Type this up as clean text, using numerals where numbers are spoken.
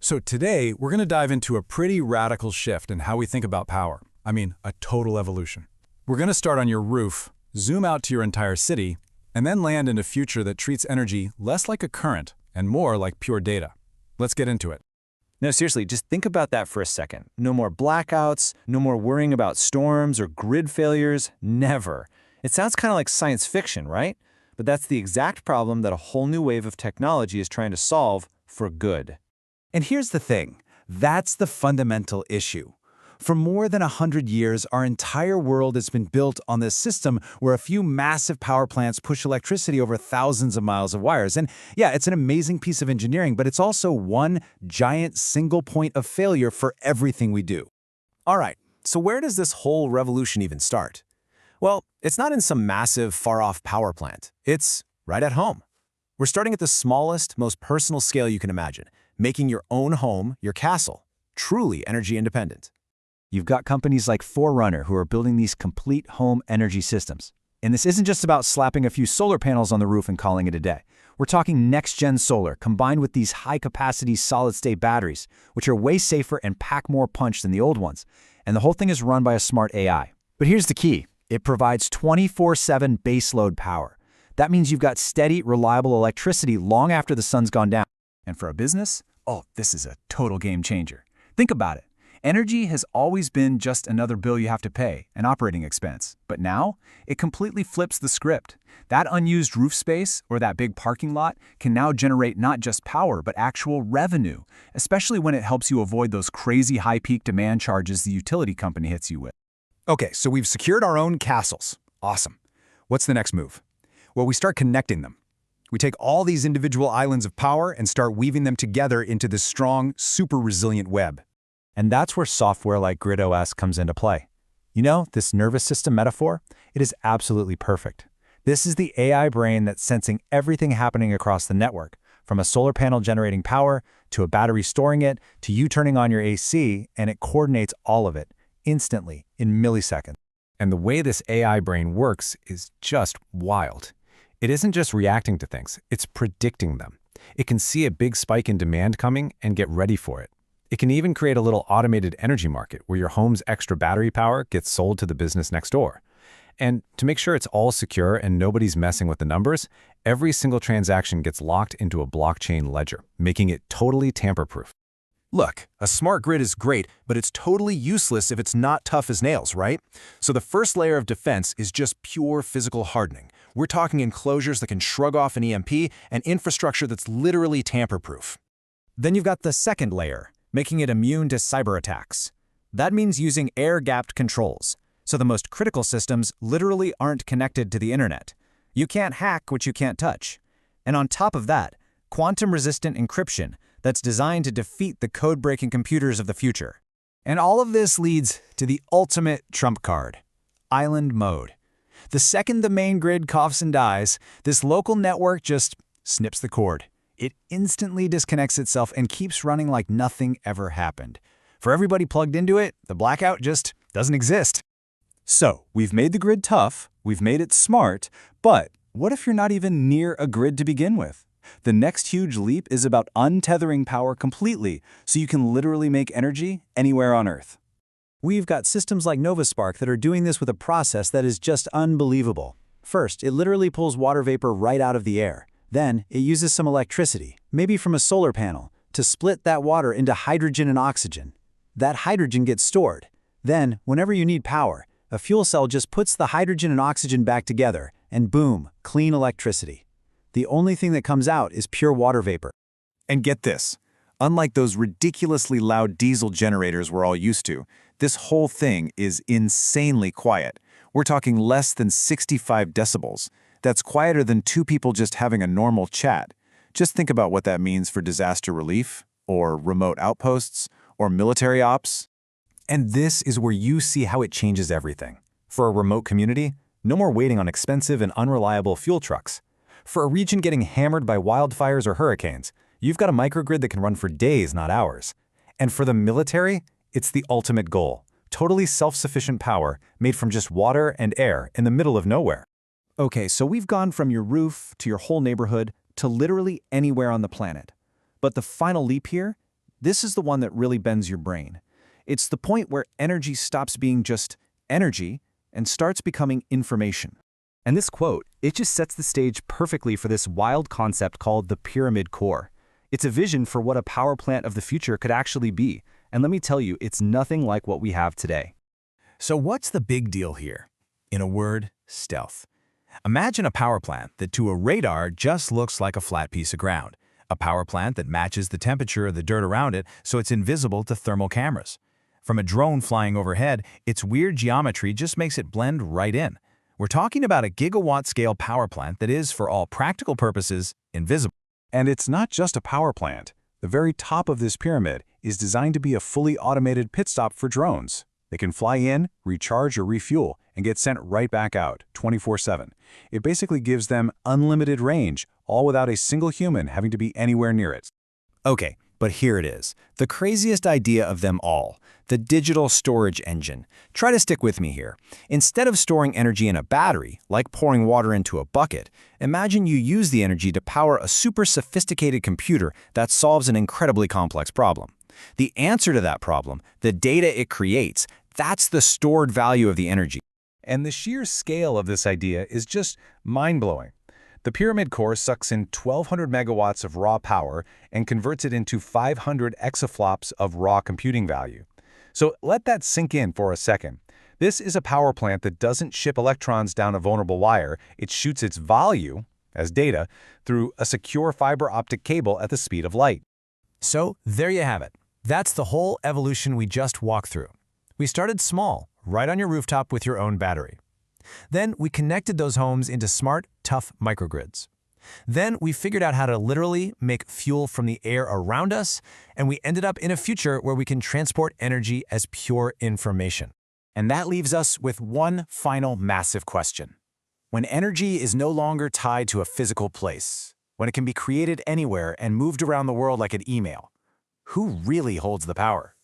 So today, we're going to dive into a pretty radical shift in how we think about power. I mean, a total evolution. We're going to start on your roof, zoom out to your entire city, and then land in a future that treats energy less like a current and more like pure data. Let's get into it. No, seriously, just think about that for a second. No more blackouts, no more worrying about storms or grid failures, never. It sounds kind of like science fiction, right? But that's the exact problem that a whole new wave of technology is trying to solve for good. And here's the thing, that's the fundamental issue. For more than 100 years, our entire world has been built on this system where a few massive power plants push electricity over thousands of miles of wires. And yeah, it's an amazing piece of engineering, but it's also one giant single point of failure for everything we do. All right, so where does this whole revolution even start? Well, it's not in some massive, far-off power plant. It's right at home. We're starting at the smallest, most personal scale you can imagine, making your own home your castle, truly energy independent. You've got companies like Forerunner who are building these complete home energy systems. And this isn't just about slapping a few solar panels on the roof and calling it a day. We're talking next-gen solar combined with these high-capacity solid-state batteries, which are way safer and pack more punch than the old ones. And the whole thing is run by a smart AI. But here's the key. It provides 24/7 baseload power. That means you've got steady, reliable electricity long after the sun's gone down. And for a business, oh, this is a total game changer. Think about it. Energy has always been just another bill you have to pay, an operating expense. But now, it completely flips the script. That unused roof space or that big parking lot can now generate not just power, but actual revenue, especially when it helps you avoid those crazy high peak demand charges the utility company hits you with. Okay, so we've secured our own castles. Awesome. What's the next move? Well, we start connecting them. We take all these individual islands of power and start weaving them together into this strong, super resilient web. And that's where software like GridOS comes into play. You know, this nervous system metaphor, it is absolutely perfect. This is the AI brain that's sensing everything happening across the network, from a solar panel generating power, to a battery storing it, to you turning on your AC, and it coordinates all of it, instantly, in milliseconds. And the way this AI brain works is just wild. It isn't just reacting to things, it's predicting them. It can see a big spike in demand coming and get ready for it. It can even create a little automated energy market where your home's extra battery power gets sold to the business next door. And to make sure it's all secure and nobody's messing with the numbers, every single transaction gets locked into a blockchain ledger, making it totally tamper-proof. Look, a smart grid is great, but it's totally useless if it's not tough as nails, right? So the first layer of defense is just pure physical hardening. We're talking enclosures that can shrug off an EMP and infrastructure that's literally tamper-proof. Then you've got the second layer, making it immune to cyber attacks. That means using air-gapped controls, so the most critical systems literally aren't connected to the internet. You can't hack what you can't touch. And on top of that, quantum-resistant encryption that's designed to defeat the code-breaking computers of the future. And all of this leads to the ultimate trump card, island mode. The second the main grid coughs and dies, this local network just snips the cord. It instantly disconnects itself and keeps running like nothing ever happened. For everybody plugged into it, the blackout just doesn't exist. So, we've made the grid tough, we've made it smart, but what if you're not even near a grid to begin with? The next huge leap is about untethering power completely, so you can literally make energy anywhere on Earth. We've got systems like NovaSpark that are doing this with a process that is just unbelievable. First, it literally pulls water vapor right out of the air. Then, it uses some electricity, maybe from a solar panel, to split that water into hydrogen and oxygen. That hydrogen gets stored. Then, whenever you need power, a fuel cell just puts the hydrogen and oxygen back together, and boom, clean electricity. The only thing that comes out is pure water vapor. And get this, unlike those ridiculously loud diesel generators we're all used to, this whole thing is insanely quiet. We're talking less than 65 decibels. That's quieter than two people just having a normal chat. Just think about what that means for disaster relief, or remote outposts, or military ops. And this is where you see how it changes everything. For a remote community, no more waiting on expensive and unreliable fuel trucks. For a region getting hammered by wildfires or hurricanes, you've got a microgrid that can run for days, not hours. And for the military, it's the ultimate goal. Totally self-sufficient power made from just water and air in the middle of nowhere. Okay, so we've gone from your roof to your whole neighborhood to literally anywhere on the planet. But the final leap here, This is the one that really bends your brain. It's the point where energy stops being just energy and starts becoming information. And this quote, it just sets the stage perfectly for this wild concept called the pyramid core. It's a vision for what a power plant of the future could actually be. And let me tell you, it's nothing like what we have today. So what's the big deal here? In a word, stealth. Imagine a power plant that to a radar just looks like a flat piece of ground. A power plant that matches the temperature of the dirt around it so it's invisible to thermal cameras. From a drone flying overhead, its weird geometry just makes it blend right in. We're talking about a gigawatt-scale power plant that is, for all practical purposes, invisible. And it's not just a power plant. The very top of this pyramid is designed to be a fully automated pit stop for drones. They can fly in, recharge or refuel, and get sent right back out, 24/7. It basically gives them unlimited range, all without a single human having to be anywhere near it. Okay, but here it is. The craziest idea of them all. The digital storage engine. Try to stick with me here. Instead of storing energy in a battery, like pouring water into a bucket, imagine you use the energy to power a super sophisticated computer that solves an incredibly complex problem. The answer to that problem, the data it creates, that's the stored value of the energy. And the sheer scale of this idea is just mind-blowing. The pyramid core sucks in 1,200 megawatts of raw power and converts it into 500 exaflops of raw computing value. So let that sink in for a second. This is a power plant that doesn't ship electrons down a vulnerable wire. It shoots its value, as data, through a secure fiber optic cable at the speed of light. So there you have it. That's the whole evolution we just walked through. We started small, right on your rooftop with your own battery. Then we connected those homes into smart, tough microgrids. Then we figured out how to literally make fuel from the air around us, and we ended up in a future where we can transport energy as pure information. And that leaves us with one final massive question. When energy is no longer tied to a physical place, when it can be created anywhere and moved around the world like an email, who really holds the power?